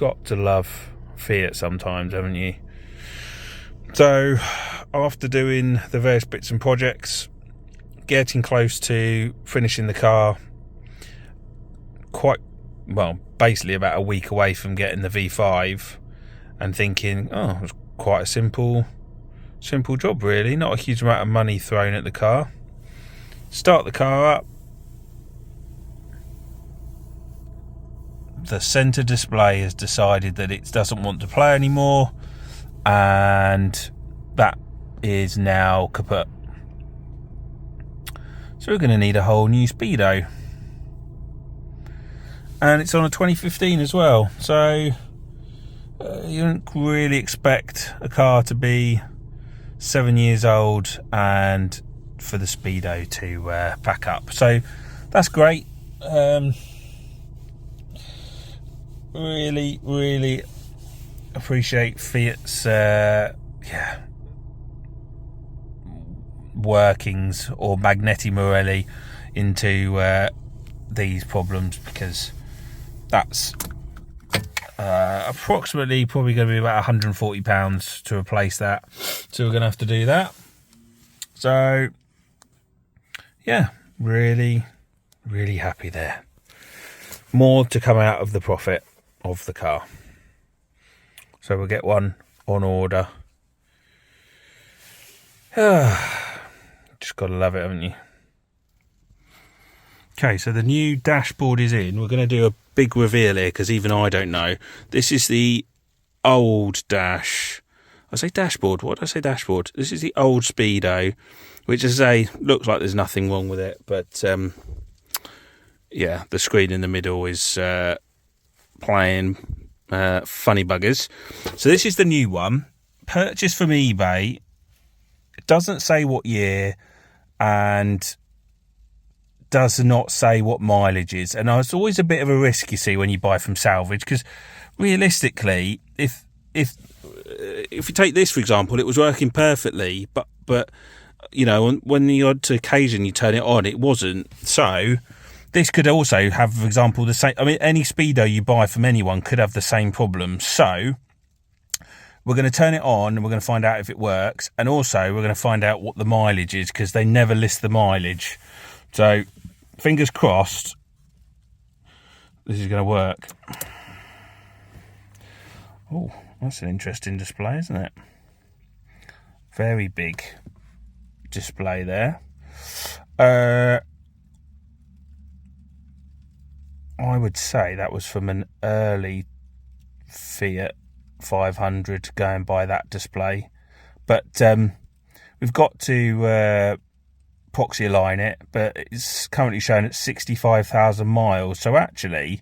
got to love Fiat sometimes, haven't you? So after doing the various bits and projects, getting close to finishing the car, basically about a week away from getting the V5, and thinking, oh, it was quite a simple job really, not a huge amount of money thrown at the car. Start the car up, the centre display has decided that it doesn't want to play anymore, and that is now kaput. So we're going to need a whole new Speedo, and it's on a 2015 as well, so you don't really expect a car to be 7 years old and for the Speedo to pack up. So that's great. Really appreciate Fiat's workings, or Magneti Morelli, into these problems, because that's approximately probably going to be about £140 to replace that. So we're going to have to do that. So yeah, really happy there. More to come out of the profit of the car. So we'll get one on order. Just got to love it, haven't you? Okay, so the new dashboard is in. We're going to do a big reveal here, because even I don't know. This is the old dash. I say dashboard. What did I say dashboard? This is the old Speedo, which, as I say, looks like there's nothing wrong with it. But, yeah, the screen in the middle is playing funny buggers. So this is the new one. Purchased from eBay. It doesn't say what year, and does not say what mileage is, and it's always a bit of a risk, you see, when you buy from salvage, because realistically, if you take this for example, it was working perfectly, but you know, when the odd occasion you turn it on, it wasn't. So this could also have, for example, the same. I mean, any Speedo you buy from anyone could have the same problem. So we're going to turn it on and we're going to find out if it works, and also we're going to find out what the mileage is, because they never list the mileage. So fingers crossed this is going to work. Oh, that's an interesting display, isn't it? Very big display there. I would say that was from an early Fiat 500, going by that display. But we've got to Proxy align it, but it's currently shown at 65,000 miles. So actually,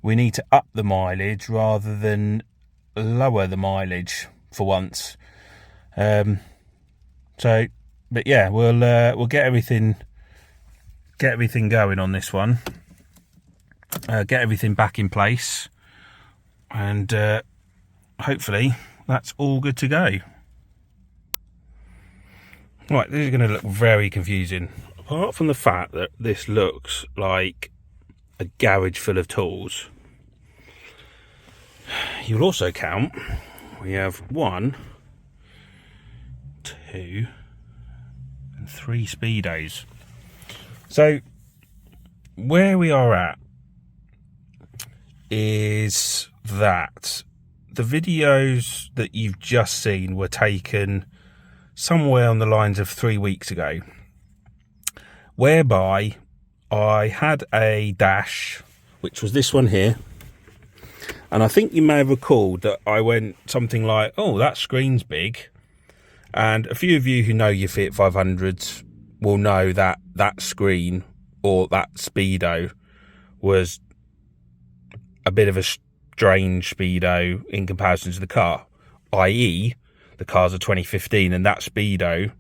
we need to up the mileage rather than lower the mileage for once. But yeah, we'll get everything going on this one. Get everything back in place, and hopefully that's all good to go. Right, this is going to look very confusing. Apart from the fact that this looks like a garage full of tools, you'll also count, we have 1, 2 and 3 Speedos. So where we are at is that the videos that you've just seen were taken somewhere on the lines of 3 weeks ago, whereby I had a dash, which was this one here, and I think you may have recalled that I went something like, oh, that screen's big. And a few of you who know your Fiat 500s will know that that screen, or that Speedo, was a bit of a strange Speedo in comparison to the car, i.e. the car's a 2015, and that Speedo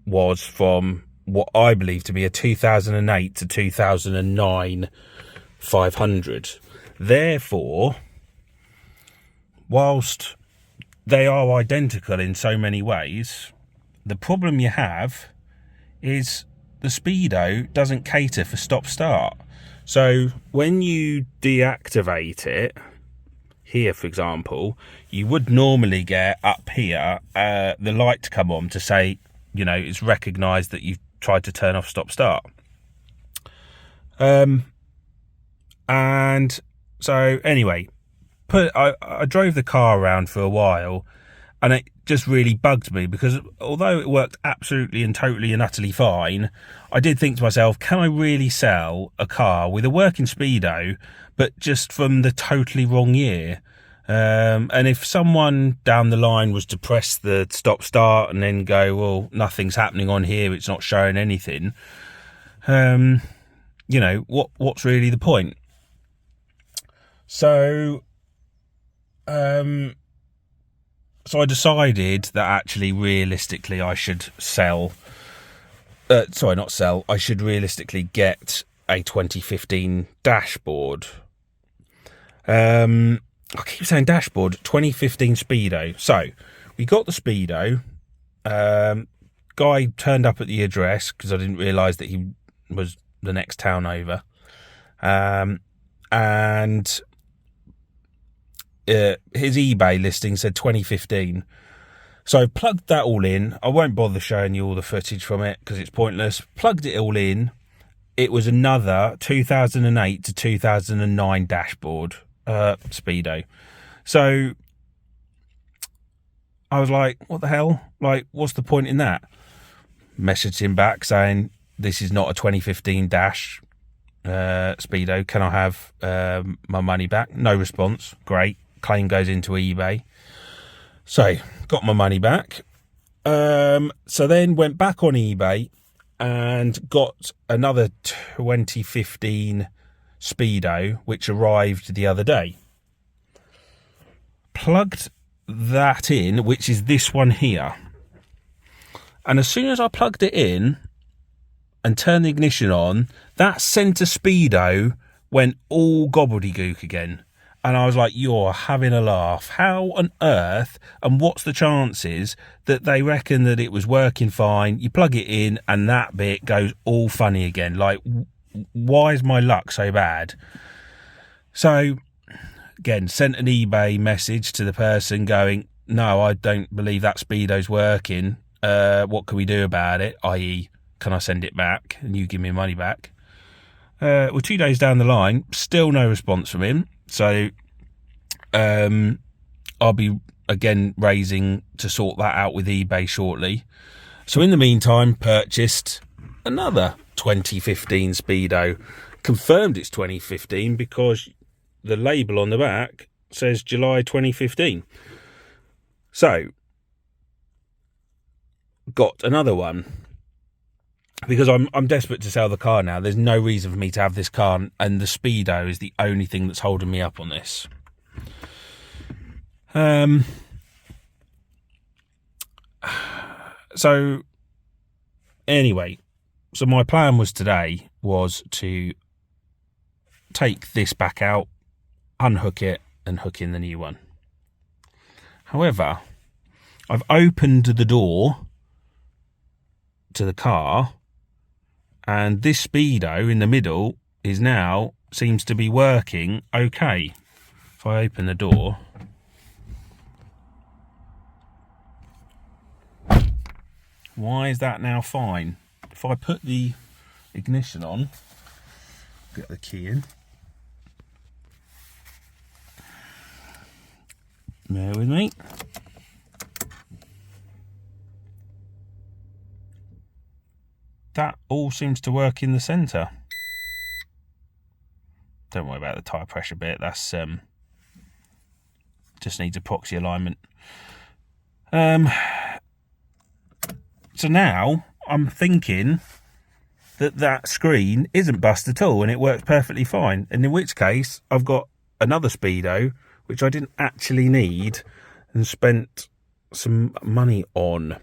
was from what I believe to be a 2008 to 2009 500. Therefore, whilst they are identical in so many ways, the problem you have is the Speedo doesn't cater for stop-start. So when you deactivate it, here, for example, you would normally get up here the light to come on to say, you know, it's recognised that you've tried to turn off stop start. And so anyway, I drove the car around for a while, and it just really bugged me, because although it worked absolutely and totally and utterly fine, I did think to myself, can I really sell a car with a working Speedo, but just from the totally wrong year? And if someone down the line was to press the stop start and then go, well, nothing's happening on here, it's not showing anything, you know, what's really the point? So I decided that actually, realistically, I should I should realistically get a 2015 dashboard. I keep saying dashboard, 2015 Speedo. So we got the Speedo. Guy turned up at the address, because I didn't realise that he was the next town over. And his eBay listing said 2015. So I plugged that all in. I won't bother showing you all the footage from it because it's pointless. Plugged it all in. It was another 2008 to 2009 dashboard Speedo. So I was like, what the hell? Like, what's the point in that? Messaged him back saying, this is not a 2015 dash Speedo. Can I have my money back? No response. Great. Claim goes into eBay. So got my money back. So then went back on eBay and got another 2015 Speedo, which arrived the other day. Plugged that in, which is this one here. And as soon as I plugged it in and turned the ignition on, that centre Speedo went all gobbledygook again. And I was like, you're having a laugh. How on earth, and what's the chances that they reckon that it was working fine? You plug it in and that bit goes all funny again. Like, why is my luck so bad? So, again, sent an eBay message to the person going, no, I don't believe that Speedo's working. What can we do about it? I.e., can I send it back and you give me money back? Well, 2 days down the line, still no response from him. So I'll be again raising to sort that out with eBay shortly. So in the meantime, purchased another 2015 Speedo. Confirmed it's 2015 because the label on the back says July 2015. So got another one. Because I'm desperate to sell the car now. There's no reason for me to have this car, and the Speedo is the only thing that's holding me up on this. So anyway, so my plan was today was to take this back out, unhook it, and hook in the new one. However, I've opened the door to the car, and this Speedo in the middle is now seems to be working okay. If I open the door, why is that now fine? If I put the ignition on, get the key in. Bear with me. That all seems to work in the centre. Don't worry about the tyre pressure bit. That's just needs a proxy alignment. So now I'm thinking that screen isn't bust at all and it works perfectly fine. And in which case I've got another Speedo which I didn't actually need and spent some money on.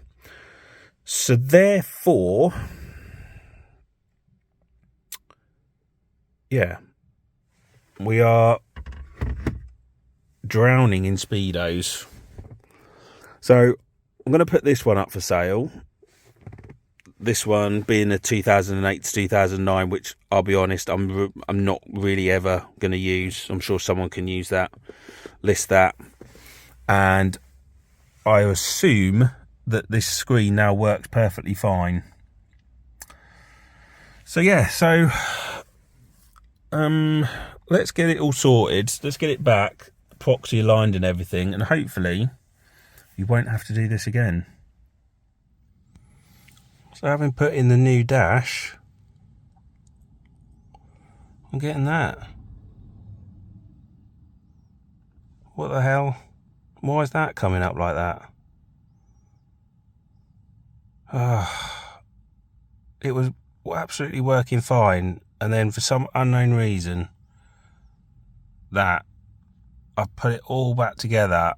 So therefore, yeah, we are drowning in Speedos. So I'm going to put this one up for sale. This one being a 2008 to 2009, which I'll be honest, I'm not really ever going to use. I'm sure someone can use that. list that, and I assume that this screen now works perfectly fine. So yeah, let's get it all sorted. Let's get it back, proxy aligned and everything, and hopefully you won't have to do this again. So having put in the new dash, I'm getting that. What the hell? Why is that coming up like that? It was absolutely working fine, and then for some unknown reason that I've put it all back together.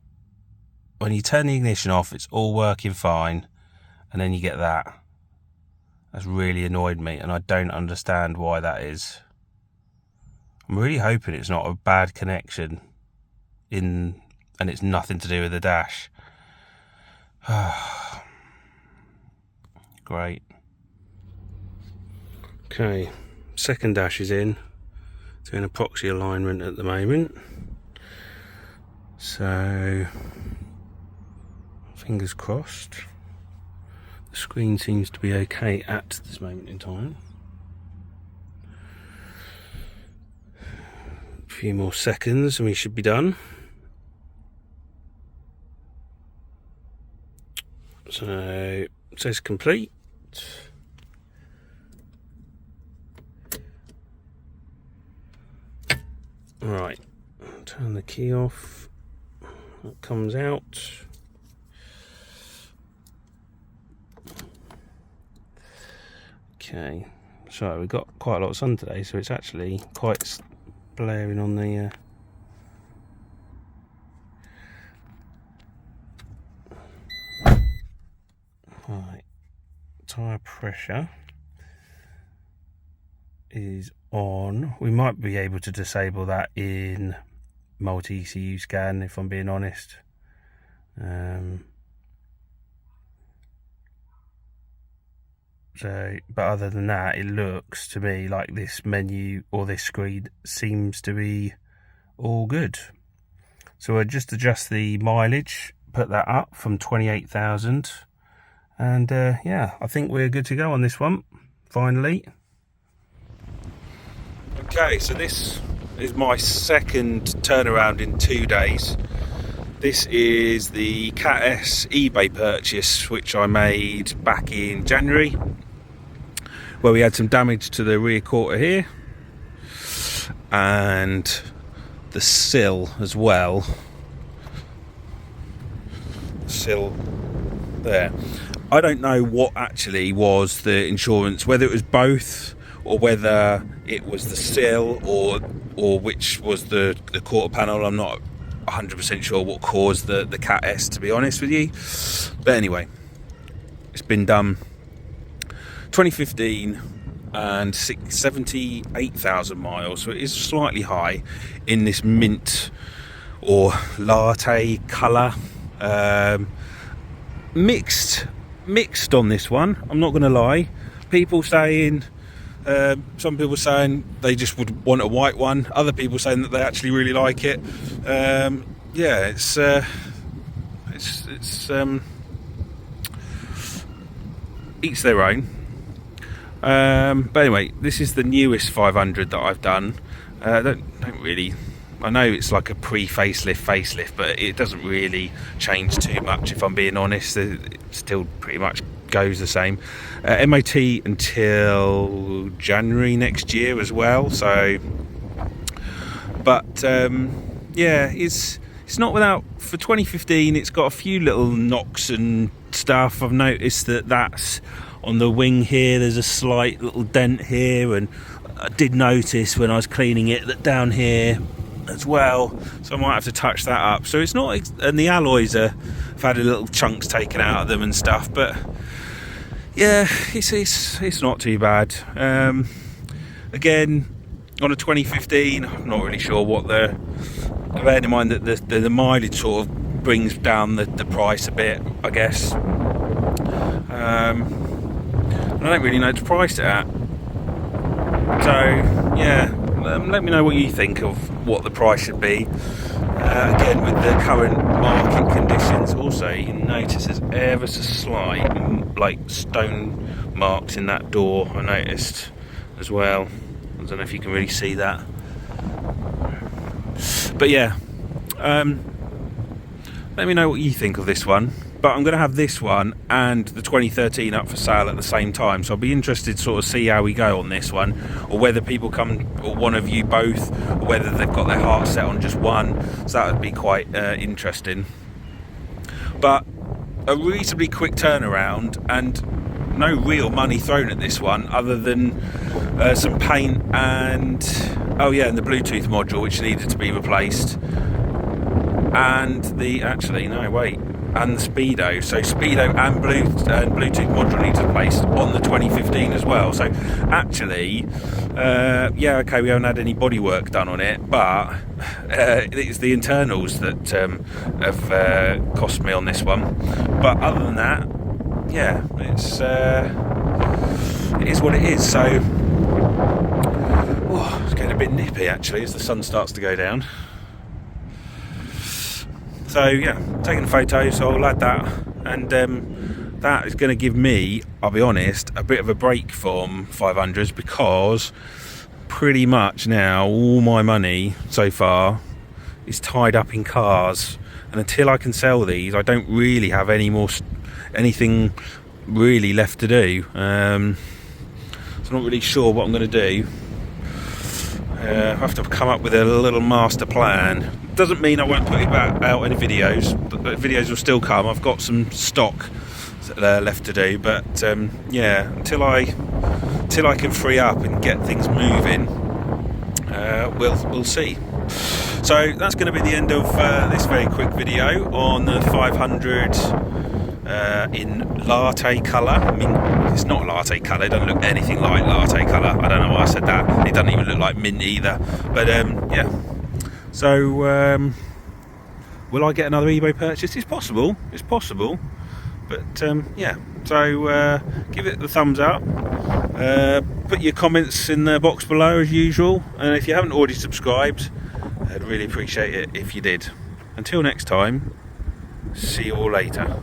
When you turn the ignition off, it's all working fine, and then you get that. That's really annoyed me, and I don't understand why that is. I'm really hoping it's not a bad connection and it's nothing to do with the dash. Great. Okay, second dash is in. Doing a proxy alignment at the moment. So, fingers crossed. The screen seems to be okay at this moment in time. A few more seconds and we should be done. So, it says complete. Right, turn the key off. That comes out. Okay, so we've got quite a lot of sun today, so it's actually quite blaring on the right. Tyre pressure is on. We might be able to disable that in multi-ECU scan, if I'm being honest. But other than that, it looks to me like this menu or this screen seems to be all good. So I'll just adjust the mileage, put that up from 28,000, and yeah, I think we're good to go on this one, finally. Okay, so this is my second turnaround in 2 days. This is the Cat S eBay purchase, which I made back in January, where we had some damage to the rear quarter here and the sill as well. Sill there. I don't know what actually was the insurance, whether it was both or whether it was the sill or which was the quarter panel. I'm not 100% sure what caused the Cat S, to be honest with you. But anyway, it's been done. 2015 and 78,000 miles, so it is slightly high in this mint or latte colour. Mixed on this one, I'm not going to lie. People saying, some people saying they just would want a white one, other people saying that they actually really like it. Yeah, it's each their own. But anyway, this is the newest 500 that I've done. Don't really, I know it's like a pre-facelift, but it doesn't really change too much, if I'm being honest. It still pretty much goes the same. MOT until January next year as well. So, but yeah, it's not without. For 2015, it's got a few little knocks and stuff. I've noticed that's on the wing here. There's a slight little dent here, and I did notice when I was cleaning it that down here as well, so I might have to touch that up. So it's not, and the alloys have had a little chunks taken out of them and stuff, but yeah, it's not too bad. Again, on a 2015, I'm not really sure what bearing in mind that the mileage sort of brings down the price a bit, I guess. I don't really know to price it at. So yeah, let me know what you think of what the price should be. Again, with the current market conditions, also you can notice there's ever so slight like stone marks in that door. I noticed as well. I don't know if you can really see that, but yeah, let me know what you think of this one. But I'm going to have this one and the 2013 up for sale at the same time, so I'll be interested to sort of see how we go on this one, or whether people come or want to view both, or whether they've got their heart set on just one. So that would be quite interesting. But a reasonably quick turnaround and no real money thrown at this one, other than some paint and and the Bluetooth module, which needed to be replaced, and the and the Speedo. So Speedo and Bluetooth module needs replaced on the 2015 as well. So actually, we haven't had any bodywork done on it, but it's the internals that have cost me on this one. But other than that, yeah, it is what it is. So it's getting a bit nippy actually as the sun starts to go down. So yeah, taking photos, so I'll add that, and that is going to give me, I'll be honest, a bit of a break from 500s, because pretty much now all my money so far is tied up in cars, and until I can sell these, I don't really have anything really left to do. So I'm not really sure what I'm going to do. I have to come up with a little master plan. Doesn't mean I won't put it back out any videos, but videos will still come. I've got some stock left to do, but until I can free up and get things moving, we'll see. So that's going to be the end of this very quick video on the 500 in latte colour. I mean, it's not latte colour, it doesn't look anything like latte colour. I don't know why I said that. It doesn't even look like mint either, but so will I get another eBay purchase? It's possible, but so give it the thumbs up, put your comments in the box below as usual, and if you haven't already subscribed, I'd really appreciate it if you did. Until next time, see you all later.